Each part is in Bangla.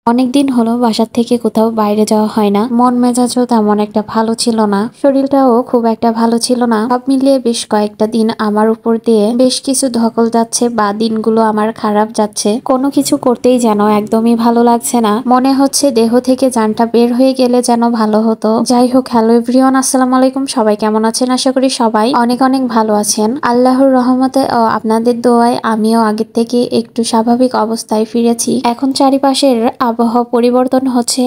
অনেকদিন হলো বাসার থেকে কোথাও বাইরে যাওয়া হয় না। মন মেজাজও তেমন একটা ভালো ছিল না, শরীরটাও খুব একটা ভালো ছিল না। সব মিলিয়ে বেশ কয়েকটা দিন আমার উপর দিয়ে বেশ কিছু ধকল যাচ্ছে বা দিনগুলো আমার খারাপ যাচ্ছে। কোনো কিছু করতেই যেন একদমই ভালো লাগছে না, মনে হচ্ছে দেহ থেকে জানটা বের হয়ে গেলে যেন ভালো হতো। যাই হোক, হ্যালো এভরিওয়ান, আসসালামু আলাইকুম। সবাই কেমন আছেন? আশা করি সবাই অনেক অনেক ভালো আছেন। আল্লাহর রহমতে ও আপনাদের দোয়ায় আমিও আগের থেকে একটু স্বাভাবিক অবস্থায় ফিরেছি। এখন চারিপাশের আবহাওয়া পরিবর্তন হচ্ছে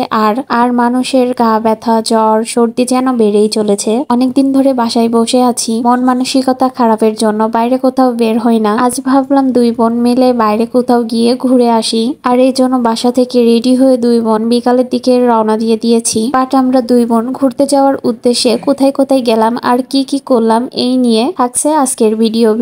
আর মানুষের গা ব্যথা, জ্বর, সর্দি যেন বেড়েই চলেছে। অনেকদিন ধরে বাসায় বসে আছি, মন মানসিকতা খারাপের জন্য বাইরে কোথাও বের হই না। আজ ভাবলাম দুই বোন মিলে বাইরে কোথাও গিয়ে ঘুরে আসি, আর এই জন্য বাসা থেকে রেডি হয়ে দুই বোন বিকালের দিকে রওনা দিয়ে দিয়েছি। বাট আমরা দুই বোন ঘুরতে যাওয়ার উদ্দেশ্যে কোথায় কোথায় গেলাম আর কি কি করলাম এই নিয়ে থাকছে আজকের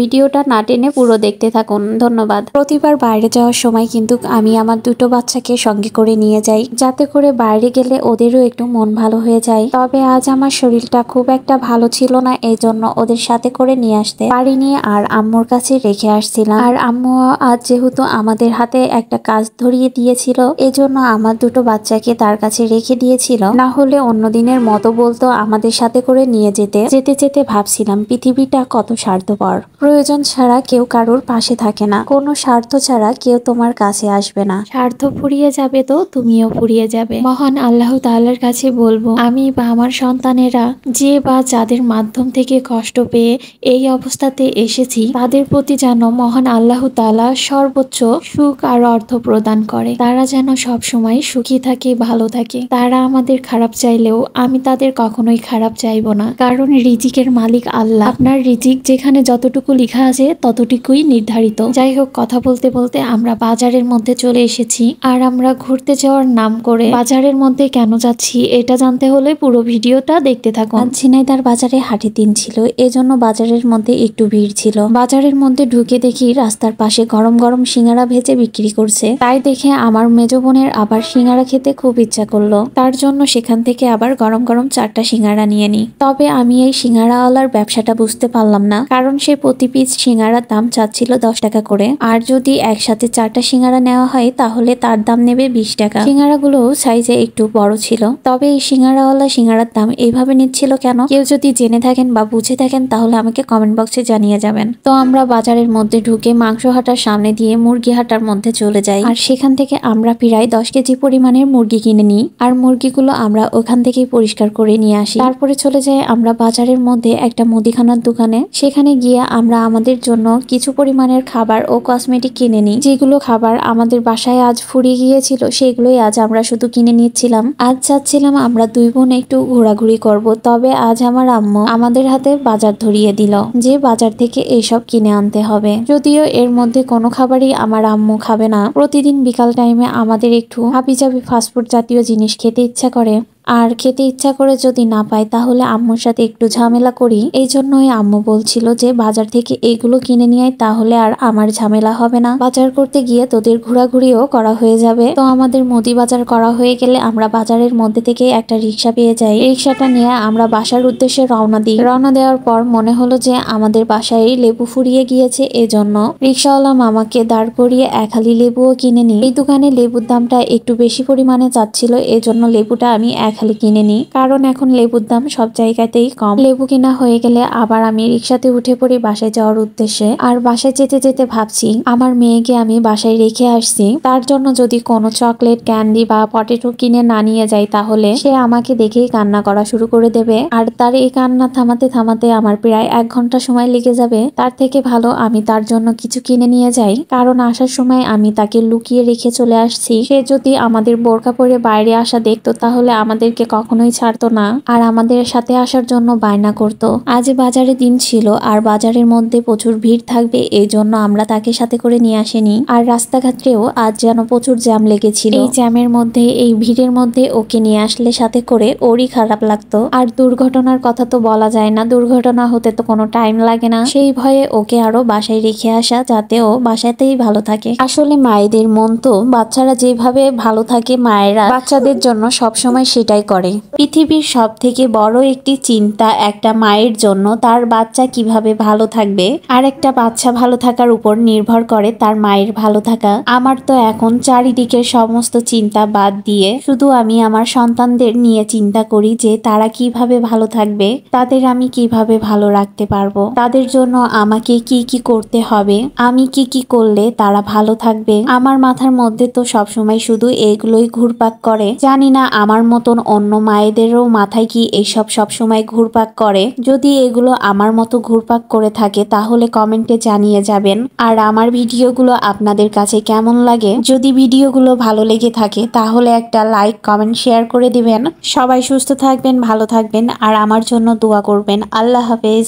ভিডিওটা না টেনে পুরো দেখতে থাকুন। ধন্যবাদ। প্রতিবার বাইরে যাওয়ার সময় কিন্তু আমি আমার দুটো বাচ্চাকে সঙ্গে করে নিয়ে যাই, যাতে করে বাইরে গেলে ওদেরও একটু মন ভালো হয়ে যায়। তবে আজ আমার শরীরটা খুব একটা ভালো ছিল না, এই জন্য ওদের সাথে করে নিয়ে আসতে পারিনি আর আম্মুর কাছে রেখে আসছিলাম। আর আম্মু আজ যেহেতু আমাদের হাতে একটা কাজ ধরিয়ে দিয়েছিল, এজন্য আমার দুটো বাচ্চাকে তার কাছে রেখে দিয়েছিল। না হলে অন্য দিনের মতো বলতো আমাদের সাথে করে নিয়ে যেতে যেতে যেতে ভাবছিলাম পৃথিবীটা কত স্বার্থপর। প্রয়োজন ছাড়া কেউ কারোর পাশে থাকে না, কোনো স্বার্থ ছাড়া কেউ তোমার কাছে আসবে না। স্বার্থ ফুরিয়ে যাবে তো তুমিও ফুরিয়ে যাবে। মহান আল্লাহ তাআলার কাছে বলবো, আমি বা আমার সন্তানেরা যে বা যাদের মাধ্যম থেকে কষ্ট পেয়ে এই অবস্থাতে এসেছি, তাদের প্রতি যেন মহান আল্লাহ তাআলা সর্বোচ্চ সুখ আর অর্থ প্রদান করে। তারা যেন সব সময় সুখী থাকে, ভালো থাকে। তারা আমাদের খারাপ চাইলেও আমি তাদের কখনোই খারাপ চাইবো না, কারণ রিজিকের মালিক আল্লাহ। আপনার রিজিক যেখানে যতটুকু লেখা আছে ততটুকুই নির্ধারিত। যাই হোক, কথা বলতে বলতে আমরা বাজারের মধ্যে চলে এসেছি। আর আমরা ঘুরতে যাওয়ার নাম করে বাজারের মধ্যে কেন যাচ্ছি এটা জানতে হলে পুরো ভিডিওটা দেখতে থাকুন। ঝিনাইদার বাজারে হাটের দিন ছিল, এজন্য বাজারের মধ্যে একটু ভিড় ছিল। বাজারের মধ্যে ঢুকে দেখি রাস্তার পাশে গরম গরম সিঙ্গারা ভেজে বিক্রি করছে। তাই দেখে আমার মেজ বোনের আবার সিঙ্গারা খেতে খুব ইচ্ছা করলো, তার জন্য সেখান থেকে আবার গরম গরম 4টা সিঙ্গারা নিয়ে নিই। তবে আমি এই সিঙ্গারাওয়ালার ব্যবসাটা বুঝতে পারলাম না, কারণ সে প্রতি পিস সিঙ্গারার দাম চাচ্ছিল 10 টাকা করে, আর যদি একসাথে 4টা সিঙ্গারা নেওয়া হয় তাহলে তার দাম নেবে 20 টাকা। সিঙ্গারাগুলো সাইজে একটু বড় ছিল। তবে এই সিঙ্গারাওয়ালা সিঙ্গারার দাম এইভাবে নিচ্ছিল কেন? কেউ যদি জেনে থাকেন বা বুঝে থাকেন তাহলে আমাকে কমেন্ট বক্সে জানিয়ে যাবেন। তো আমরা বাজারের মধ্যে ঢুকে মাংস হাটার সামনে দিয়ে মুরগি হাটার মধ্যে চলে যাই, আর সেখান থেকে আমরা প্রায় 10 কেজি পরিমাণের মুরগি কিনে নিই। আর মুরগিগুলো আমরা ওখান থেকেই পরিষ্কার করে নিয়ে আসি। তারপরে চলে যাই আমরা বাজারের মধ্যে একটা মুদিখানার দোকানে। সেখানে গিয়ে আমরা আমাদের জন্য কিছু পরিমাণের খাবার ও কসমেটিক কিনে নিই। যেগুলো খাবার আমাদের বাসায় আজ ফুরিয়ে গিয়েছিল সেগুলোই আজ আমরা শুধু কিনে নিচ্ছিলাম। আজ চাচ্ছিলাম আমরা দুই বোন একটু ঘোরাঘুরি করব, তবে আজ আমার আম্মু আমাদের হাতে বাজার ধরিয়ে দিল যে বাজার থেকে এইসব কিনে আনতে হবে। যদিও এর মধ্যে কোনো খাবারই আমার আম্মু খাবে না। প্রতিদিন বিকাল টাইমে আমাদের একটু হাবিজাবি ফাস্টফুড জাতীয় জিনিস খেতে ইচ্ছা করে, আর খেতে ইচ্ছা করে যদি না পাই তাহলে আম্মুর সাথে একটু ঝামেলা করি। এই জন্যই আম্মু বলছিল যে বাজার থেকে এইগুলো কিনে নিয়ে আয়, তাহলে আর আমার ঝামেলা হবে না। বাজার করতে গিয়ে তোদের ঘোরাঘুরিও করা হয়ে যাবে। তো আমাদের মুদি বাজার করা হয়ে গেলে আমরা বাজারের মধ্যে থেকে একটা রিক্সা পেয়ে যাই। রিক্সাটা নিয়ে আমরা বাসার উদ্দেশ্যে রওনা দিই। রওনা দেওয়ার পর মনে হলো যে আমাদের বাসায় লেবু ফুরিয়ে গিয়েছে, এজন্য রিক্সাওয়ালা মামাকে দাঁড় করিয়ে 1 হালি লেবুও কিনে নিই। এই দোকানে লেবুর দামটা একটু বেশি পরিমাণে চাচ্ছিল, এজন্য লেবুটা আমি 1 হালি কিনে নিই, কারণ এখন লেবুর দাম সব জায়গাতেই কম। লেবু কিনা হয়ে গেলে আবার আমি রিক্সাতে উঠে পড়ি বাসায় যাওয়ার উদ্দেশ্যে। আর বাসায় যেতে যেতে ভাবছি আমার মেয়েকে আমি বাসায় রেখে আসছি, তার জন্য যদি কোনো চকলেট, ক্যান্ডি বা পটেটো কিনে না নিয়ে যাই তাহলে সে আমাকে দেখেই কান্না করা শুরু করে দেবে। আর তার এই কান্না থামাতে থামাতে আমার প্রায় 1 ঘন্টা সময় লেগে যাবে। তার থেকে ভালো আমি তার জন্য কিছু কিনে নিয়ে যাই, কারণ আসার সময় আমি তাকে লুকিয়ে রেখে চলে আসছি। সে যদি আমাদের বোরকা পরে বাইরে আসা দেখতো তাহলে আমাদেরকে কখনোই ছাড়তো না, আর আমাদের সাথে আসার জন্য বায়না করতো। আজ বাজারে দিন ছিল আর বাজারের মধ্যে প্রচুর ভিড় থাকবে, এই জন্য আমরা তাকে সাথে করে নিয়ে আসিনি। আর রাস্তাঘাটেও আজ যেন প্রচুর জ্যাম লেগেছিল। এই জ্যামের মধ্যে, এই ভিড়ের মধ্যে ওকে নিয়ে আসলে সাথে করে ওরই খারাপ লাগতো। আর দুর্ঘটনার কথা তো বলা যায় না, দুর্ঘটনা হতে তো কোনো টাইম লাগে না। সেই ভয়ে ওকে আরো বাসায় রেখে আসা, যাতে ও বাসাতেই ভালো থাকে। আসলে মায়েদের মন তো, বাচ্চারা যেভাবে ভালো থাকে মায়েরা বাচ্চাদের জন্য সবসময় সেটা ওইটাই করে। পৃথিবীর সব থেকে বড় একটি চিন্তা একটা মায়ের জন্য তার বাচ্চা কিভাবে ভালো থাকবে, আর একটা বাচ্চা ভালো থাকার উপর নির্ভর করে তার মায়ের ভালো থাকা। আমার তো এখন চারিদিকের সমস্ত চিন্তা বাদ দিয়ে শুধু আমি আমার সন্তানদের নিয়ে চিন্তা করি যে তারা কিভাবে ভালো থাকবে, তাদের আমি কিভাবে ভালো রাখতে পারবো, তাদের জন্য আমাকে কি কি করতে হবে, আমি কি কি করলে তারা ভালো থাকবে। আমার মাথার মধ্যে তো সবসময় শুধু এগুলোই ঘুরপাক করে। জানি না আমার মতন অন্য মায়েদেরও মাথায় কি এইসব সবসময় ঘুরপাক করে। যদি এগুলো আমার মতো ঘুরপাক করে থাকে তাহলে কমেন্টে জানিয়ে যাবেন। আর আমার ভিডিওগুলো আপনাদের কাছে কেমন লাগে, যদি ভিডিওগুলো ভালো লেগে থাকে তাহলে একটা লাইক কমেন্ট শেয়ার করে দিবেন। সবাই সুস্থ থাকবেন, ভালো থাকবেন আর আমার জন্য দোয়া করবেন। আল্লাহ হাফেজ।